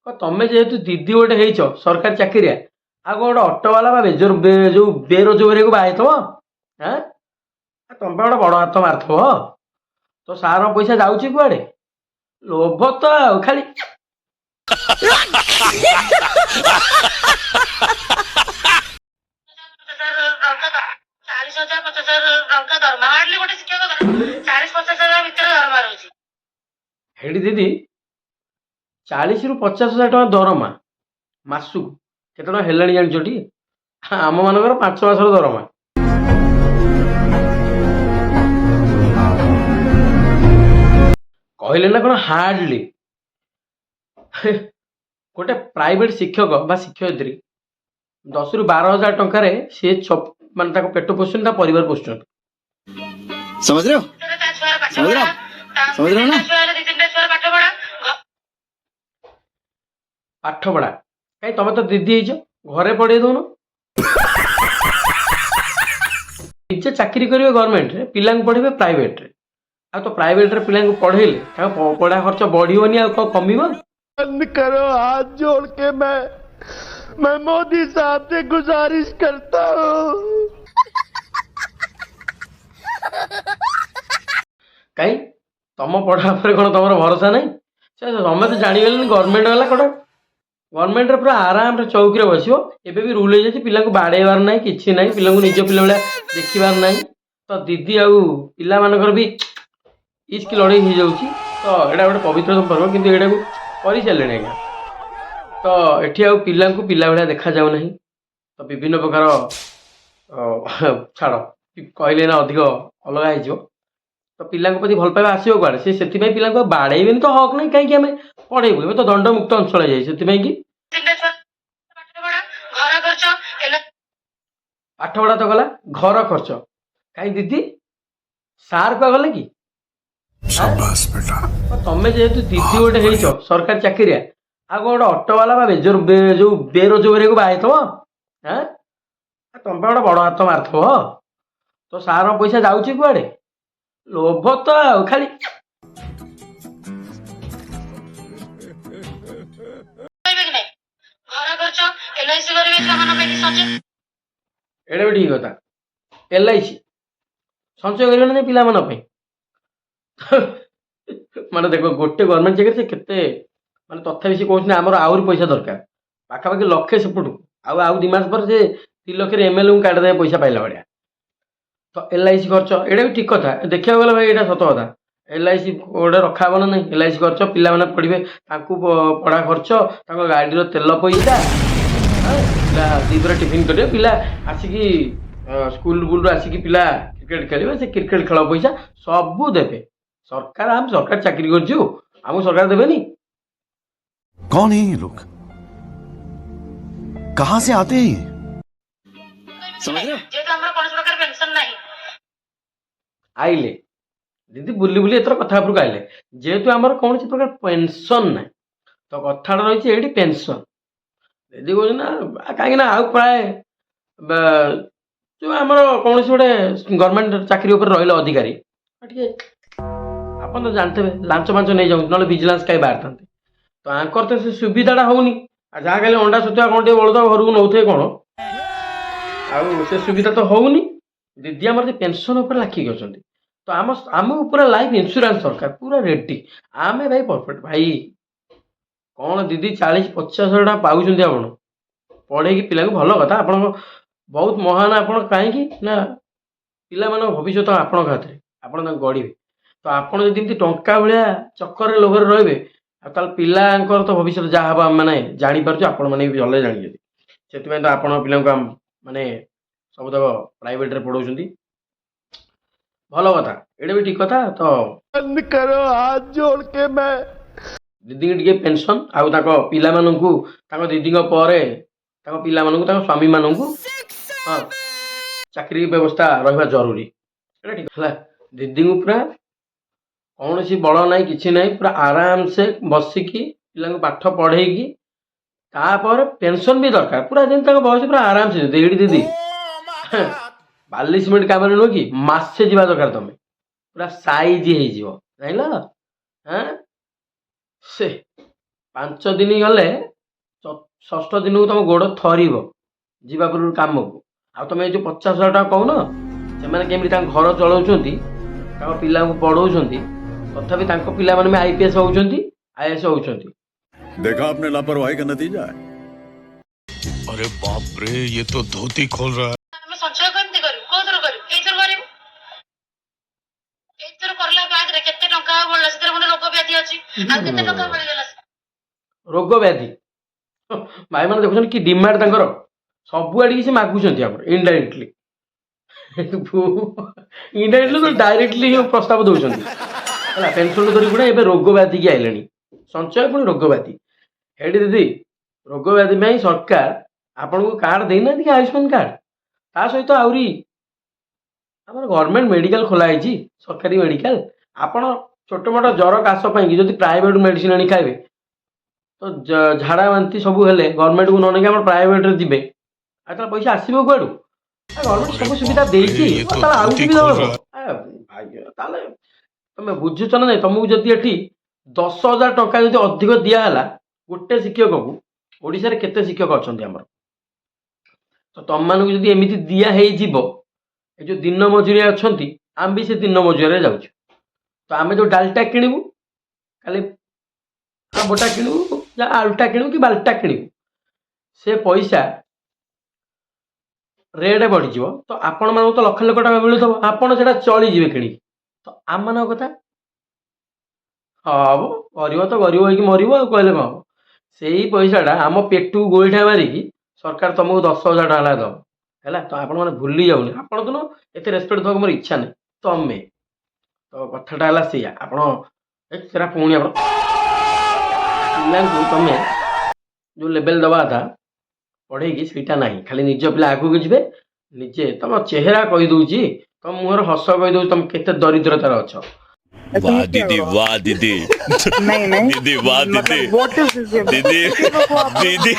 ତମେ ଯେହେତୁ ଦିଦି ଗୋଟେ ହେଇଛ ସରକାରୀ ଚାକିରିଆ, ଆଉ କଣ ଗୋଟେ ଅଟୋବାଲା ବା ଯୋଉ ବେରୋଜଗାରୀକୁ ବାହା ହେଇଥିବ? ଆଁ ତମେ ବା ଗୋଟେ ବଡ ହାତ ମାରିଥିବ। ତ ସାର ପଇସା ଯାଉଛି କୁଆଡେ? ଲୋଭ ତ ଆଉ ଖାଲି। ହେଠି ଦିଦି 40,000 ରୁ 50,000 ଟଙ୍କା ଦରମା ମାସକୁ। କେତେ ଟଙ୍କା ହେଲାଣି ଜାଣିଛଟି? ଆମ ମାନଙ୍କର 5 ମାସର ଦରମା। କହିଲେ ନା କଣ ହାର୍ଡଲି ଗୋଟେ ପ୍ରାଇଭେଟ ଶିକ୍ଷକ ବା ଶିକ୍ଷୟିତ୍ରୀ 10,000 ରୁ 12,000 ଟଙ୍କାରେ ସିଏ ମାନେ ତାଙ୍କ ପେଟ ପୋଷୁଛନ୍ତି, ତା ପରିବାର ପୋଷୁଛନ୍ତି। समझ रहे हो समझ रहे हो समझ रहे हो ना। ପାଠ ପଢା କାଇଁ ତମେ ତ ଦିଦି ହେଇଛ, ଘରେ ପଢେଇ ଦଉନ। ନିଜେ ଚାକିରି କରିବେ ଗଭର୍ଣ୍ଣମେଣ୍ଟରେ, ପିଲାଙ୍କୁ ପଢେଇବେ ପ୍ରାଇଭେଟରେ। ଆଉ ତ ପ୍ରାଇଭେଟରେ ପିଲାଙ୍କୁ ପଢେଇଲେ ତାଙ୍କ ପଢା ଖର୍ଚ୍ଚ ବଢିବନି ଆଉ କଣ କମିବ? बंद करो, हाथ जोड़ के मैं मोदी साहब से गुजारिश करता हूँ। କାଇଁ ତମ ପଢା ଉପରେ କଣ ତମର ଭରସା ନାହିଁ? ସେ ସମସ୍ତେ ଜାଣିଗଲେଣି ଗଭର୍ଣ୍ଣମେଣ୍ଟ ବାଲା କୋଟା ଗଭର୍ଣ୍ଣମେଣ୍ଟରେ ପୁରା ଆରାମରେ ଚୌକିରେ ବସିବ। ଏବେ ବି ରୁଲ ହେଇଯାଇଛି ପିଲାଙ୍କୁ ବାଡେଇବାର ନାହିଁ, କିଛି ନାହିଁ, ପିଲାଙ୍କୁ ନିଜ ପିଲା ଭଳିଆ ଦେଖିବାର ନାହିଁ। ତ ଦିଦି ଆଉ ପିଲାମାନଙ୍କର ବି ଇସ୍କି ଲଢେଇ ହେଇଯାଉଛି। ତ ଏଇଟା ଗୋଟେ ପବିତ୍ର ସମ୍ପର୍କ, କିନ୍ତୁ ଏଇଟାକୁ କରିଚାଲିଲେଣି ଆଜ୍ଞା। ତ ଏଠି ଆଉ ପିଲାଙ୍କୁ ପିଲା ଭଳିଆ ଦେଖାଯାଉ ନାହିଁ। ତ ବିଭିନ୍ନ ପ୍ରକାର ଛାଡ଼ କହିଲେ ନା ଅଧିକ ଅଲଗା ହେଇଯିବ। ତ ପିଲାଙ୍କ ପ୍ରତି ଭଲ ପାଇବା ଆସିବ କୁଆଡେ? ସେ ସେଥିପାଇଁ ପିଲାଙ୍କୁ ବାଡେଇବେନି ତ ହକ୍ ନାହିଁ, କାହିଁକି ଆମେ ପଢେଇବୁ? ଏବେ ତ ଦଣ୍ଡମୁକ୍ତ ଅଞ୍ଚଳ ହେଇଯାଇଛି, ସେଥିପାଇଁ କି ପାଠ ପଢା ତ ଗଲା, ଘର ଖର୍ଚ୍ଚ କାହିଁ ଦିଦି ସାର୍ କୁଆ ଗଲେ କି? ତମେ ଯେହେତୁ ଦିଦି ଗୋଟେ ହେଇଛ ସରକାରୀ ଚାକିରିଆ, ଆଉ କଣ ଗୋଟେ ଅଟୋବାଲା ବା ଯୋଉ ବେରୋଜଗାରୀକୁ ବାହା ହେଇଥିବ? ତମେ ବା ଗୋଟେ ବଡ ହାତ ମାରିଥିବ। ତ ସାର ପଇସା ଯାଉଛି କୁଆଡେ? ଲୋଭ ତ ଆଉ ଖାଲି। ଏଇଟା ବି ଠିକ କଥା। LIC ସଞ୍ଚୟ କରିବ ନା ପିଲାମାନଙ୍କ ପାଇଁ। ମାନେ ଦେଖ ଗୋଟେ ଗଭର୍ଣ୍ଣମେଣ୍ଟ ଚାକିରି ସେ କେତେ, ମାନେ ତଥାପି ସେ କହୁଛନ୍ତି ଆମର ଆହୁରି ପଇସା ଦରକାର, ପାଖାପାଖି ଲକ୍ଷେ ସେପଟୁ। ଆଉ 2 ମାସ ପରେ ସେ 3 ଲକ୍ଷରେ MLA ଙ୍କୁ କାଢିଦେବେ ପଇସା ପାଇଲା ଭଳିଆ। ତ LIC ଖର୍ଚ୍ଚ ଏଇଟା ବି ଠିକ କଥା। ଦେଖିବାକୁ ଗଲେ ଭାଇ ଏଇଟା ସତ କଥା। LIC ଗୋଟେ ରଖା ହବ ନା ନାହିଁ? LIC ଖର୍ଚ୍ଚ, ପିଲାମାନେ ପଢିବେ ତାଙ୍କୁ ପଢା ଖର୍ଚ୍ଚ, ତାଙ୍କ ଗାଡିର ତେଲ ପଇସା, ପିଲା ଦିପରେ ଟିଫିନ କରିବେ, ପିଲା ଆସିକି ସ୍କୁଲରୁ ଆସିକି ପିଲା କ୍ରିକେଟ ଖେଳିବେ, ସେ କ୍ରିକେଟ ଖେଳ ପଇସା ସବୁ ଦେବେ ସରକାର। ଆମେ ସରକାର ଚାକିରି କରିଛୁ, ଆମକୁ ସରକାର ଦେବେନି? कौन है ये लोग, कहां से आते हैं ये? समझ रहे हो। ଆଇଲେ ଦିଦି ବୁଲି ବୁଲି ଏଥର କଥା ଉପରକୁ ଆଇଲେ। ଯେହେତୁ ଆମର କୌଣସି ପ୍ରକାର ପେନସନ ନାହିଁ, ତ କଥାଟା ରହିଛି ଏଇଠି ପେନସନ। ଦିଦି କହୁଛି ନା କାହିଁକି ନା ଆଉ ପ୍ରାୟ ଯୋଉ ଆମର କୌଣସି ଗୋଟେ ଗଭର୍ଣ୍ଣମେଣ୍ଟ ଚାକିରି ଉପରେ ରହିଲେ ଅଧିକାରୀ, ଟିକେ ଆପଣ ତ ଜାଣିଥିବେ ଲାଞ୍ଚ ଫାଞ୍ଚ ନେଇଯାଉଛି, ନହେଲେ ଭିଜିଲାନ୍ସ କାହିଁ ବାହାରିଥାନ୍ତେ। ତ ଆଙ୍କର ତ ସେ ସୁବିଧାଟା ହଉନି। ଆଉ ଯାହା ଖାଲି ଅଣ୍ଡା ସୁତୁଆ କଣ ଟିକେ ବଳୁଥିବ ଘରକୁ ନଉଥିବେ କଣ, ଆଉ ସେ ସୁବିଧା ତ ହଉନି। ଦିଦି ଆମର ଯେ ପେନସନ ଉପରେ ଲାଖିକି ଅଛନ୍ତି। ତ ଆମକୁ ପୁରା ଲାଇଫ ଇନ୍ସୁରାନ୍ସ ଦରକାର, ପୁରା ରେଡି। ଆମେ ଭାଇ ପରଫେକ୍ଟ ଭାଇ। କଣ ଦିଦି 40,000-50,000 ଟଙ୍କା ପାଉଛନ୍ତି ଆପଣ ପଢେଇକି ପିଲାଙ୍କୁ, ଭଲ କଥା, ଆପଣଙ୍କ ବହୁତ ମହାନ। ଆପଣ କାହିଁକି ନା ପିଲାମାନଙ୍କ ଭବିଷ୍ୟତ ଆପଣଙ୍କ ହାତରେ, ଆପଣ ତାଙ୍କୁ ଗଢିବେ। ତ ଆପଣ ଯଦି ଏମିତି ଟଙ୍କା ଭଳିଆ ଚକ୍କରରେ ଲୋଭରେ ରହିବେ, ଆଉ ତାହେଲେ ପିଲାଙ୍କର ତ ଭବିଷ୍ୟତ ଯାହା ହବ ଆମେ ମାନେ ଜାଣିପାରୁଛୁ, ଆପଣ ମାନେ ବି ଭଲରେ ଜାଣିଛନ୍ତି। ସେଥିପାଇଁ ତ ଆପଣଙ୍କ ପିଲାଙ୍କୁ ମାନେ ସବୁତକ ପ୍ରାଇଭେଟରେ ପଢଉଛନ୍ତି। ଭଲ କଥା, ଏଇଟା ବି ଠିକ କଥା। ତ बंद करो, हाथ जोड़ के ଦିଦିକି ଟିକେ ପେନସନ, ଆଉ ତାଙ୍କ ପିଲାମାନଙ୍କୁ, ତାଙ୍କ ଦିଦିଙ୍କ ପରେ ତାଙ୍କ ପିଲାମାନଙ୍କୁ, ତାଙ୍କ ସ୍ୱାମୀ ମାନଙ୍କୁ ଚାକିରି ବ୍ୟବସ୍ଥା ରହିବା ଜରୁରୀ। ଏଇଟା ଠିକ ହେଲା। ଦିଦିଙ୍କୁ ପୁରା କୌଣସି ବଳ ନାହିଁ, କିଛି ନାହିଁ, ପୁରା ଆରାମସେ ବସିକି ପିଲାଙ୍କୁ ପାଠ ପଢେଇକି ତାପରେ ପେନସନ ବି ଦରକାର, ପୁରା ଯେମିତି ତାଙ୍କ ବୟସ ପୁରା ଆରାମସେ ଏଇଠି ଦିଦି ବାଲି ସିମେଣ୍ଟ କାମରେ ନୁହେଁ କି, ମାସେ ଯିବା ଦରକାର, ତମେ ପୁରା ସାଇଜ ହେଇଯିବ, ଜାଣିଲ? ସେ 5 ଦିନ ଗଲେ ଷଷ୍ଠ ଦିନକୁ ତମ ଗୋଡ଼ ଥରିବ ଯିବା ପୂର୍ବରୁ କାମକୁ। ଆଉ ତମେ ଏଇ ଯେଉଁ 50,000 ଟଙ୍କା କହୁନ, ସେମାନେ କେମିତି ତାଙ୍କ ଘର ଚଳାଉଛନ୍ତି, ତାଙ୍କ ପିଲାଙ୍କୁ ପଢ଼ଉଛନ୍ତି, ତଥାପି ତାଙ୍କ ପିଲାମାନେ ବି IPS ହେଉଛନ୍ତି, IAS ହେଉଛନ୍ତି। देखा आपने लापरवाही का नतीजा है। अरे बाप रे, ये तो धोती खोल रहा है। ଆମେ ସଞ୍ଚୟ କେମିତି କରିବୁ? କୋଉଥିରୁ କରିବୁ? ଏଇଥିରୁ କରିବୁ। ଏଇଥିରୁ କରିଲା ବାଦରେ କେତେ ଟଙ୍କା ବଳିଲା? ସେଥିରେ ପୁଣି ରୋଗ ବ୍ୟାଧି ଅଛି। ଆଉ କେତେ ଟଙ୍କା ବଳିଗଲା? ରୋଗ ବ୍ୟାଧି ଭାଇମାନେ ଦେଖୁଛନ୍ତି କି ଡିମାଣ୍ଡ ତାଙ୍କର, ସବୁଆଡ଼ିକି ସେ ମାଗୁଛନ୍ତି ଆମର ଇନଡାଇରେକ୍ଟଲି। ଇନଡାଇରେକ୍ଟଲି ଡାଇରେକ୍ଟଲି ପ୍ରସ୍ତାବ ଦେଉଛନ୍ତି ହେଲା। ପେନସନ୍ ଧରି ଗୁଡ଼ା ଏବେ ରୋଗ ବ୍ୟାଧିକି ଆଇଲେଣି, ସଞ୍ଚୟ ପୁଣି ରୋଗ ବ୍ୟାଧି। ହେଇଠି ଦିଦି ରୋଗ ବ୍ୟାଧି ପାଇଁ ସରକାର ଆପଣଙ୍କୁ କାର୍ଡ଼ ଦେଇନାହାନ୍ତି କି ଆୟୁଷ୍ମାନ କାର୍ଡ଼? ତା ସହିତ ଆହୁରି ଆମର ଗଭର୍ଣ୍ଣମେଣ୍ଟ ମେଡ଼ିକାଲ ଖୋଲା ହେଇଛି, ସରକାରୀ ମେଡ଼ିକାଲ। ଆପଣ ଛୋଟ ମୋଟ ଜ୍ୱର କାଶ ପାଇଁକି ଯଦି ପ୍ରାଇଭେଟ ମେଡ଼ିସିନ ଆଣି ଖାଇବେ, ତ ଝାଡ଼ା ବାନ୍ତି ସବୁ ହେଲେ ଗଭର୍ଣ୍ଣମେଣ୍ଟକୁ ନ ନେଇକି ଆମର ପ୍ରାଇଭେଟରେ ଯିବେ, ଆଉ ତାହେଲେ ପଇସା ଆସିବ କୁଆଡ଼ୁ? ଗଭର୍ଣ୍ଣମେଣ୍ଟ ସବୁ ସୁବିଧା ଦେଇଛି, ତାହେଲେ ଆଉ ସୁବିଧା ହେବ। ତାହେଲେ ତମେ ବୁଝୁଛ ନା ନାହିଁ? ତମକୁ ଯଦି ଏଠି 10,000 ଟଙ୍କା ଯଦି ଅଧିକ ଦିଆହେଲା ଗୋଟେ ଶିକ୍ଷକକୁ, ଓଡ଼ିଶାରେ କେତେ ଶିକ୍ଷକ ଅଛନ୍ତି ଆମର? ତ ତମମାନଙ୍କୁ ଯଦି ଏମିତି ଦିଆ ହେଇଯିବ, ଏ ଯେଉଁ ଦିନ ମଜୁରିଆ ଅଛନ୍ତି, ଆମେ ବି ସେ ଦିନ ମଜୁରିଆରେ ଯାଉଛୁ। ତ ଆମେ ଯେଉଁ ଡାଲଟା କିଣିବୁ, କାଲି ଆମ୍ବଟା କିଣିବୁ, ଆଳୁଟା କିଣିବୁ କି ବାଲ୍ଟିଟା କିଣିବୁ, ସେ ପଇସା ରେଟ୍ ବଢ଼ିଯିବ। ତ ଆପଣମାନଙ୍କୁ ତ ଲକ୍ଷ ଲକ୍ଷ ଟଙ୍କା ମିଳୁଥିବ, ଆପଣ ସେଇଟା ଚଳିଯିବେ କିଣିକି। ତ ଆମମାନଙ୍କ କଥା ହବ, ଗରିବ ତ ଗରିବ ହେଇକି ମରିବ, ଆଉ କହିଲେ କ'ଣ ହବ? ସେଇ ପଇସାଟା ଆମ ପେଟକୁ ଗୋଇଠା ମାରିକି ସରକାର ତମକୁ 10,000 ଟଙ୍କା ଲେଖା ଦେବ ହେଲା। ତ ଆପଣମାନେ ଭୁଲି ଯାଉନି, ଆପଣ ତ ଏତେ ରେସପେକ୍ଟ ଦେବାକୁ ମୋର ଇଚ୍ଛା ନାହିଁ। ତମେ ତ କଥାଟା ହେଲା ସେଇଆ, ଆପଣ ସେଟା ପୁଣି ଆପଣ ପିଲାଙ୍କୁ ତମେ ଯେଉଁ ଲେଭେଲ ଦେବା କଥା ପଢ଼େଇକି ସେଇଟା ନାହିଁ। ଖାଲି ନିଜ ପିଲା ଆଗକୁ ଯିବେ, ନିଜେ ତମ ଚେହେରା କହିଦେଉଛି, ତମ ମୁହଁର ହସ କହିଦେଉଛି ତମେ କେତେ ଦରିଦ୍ରତାରେ ଅଛ। वाह दीदी, वाह दीदी, नहीं नहीं दीदी वाह दीदी, मतलब what is this? दीदी, दीदी।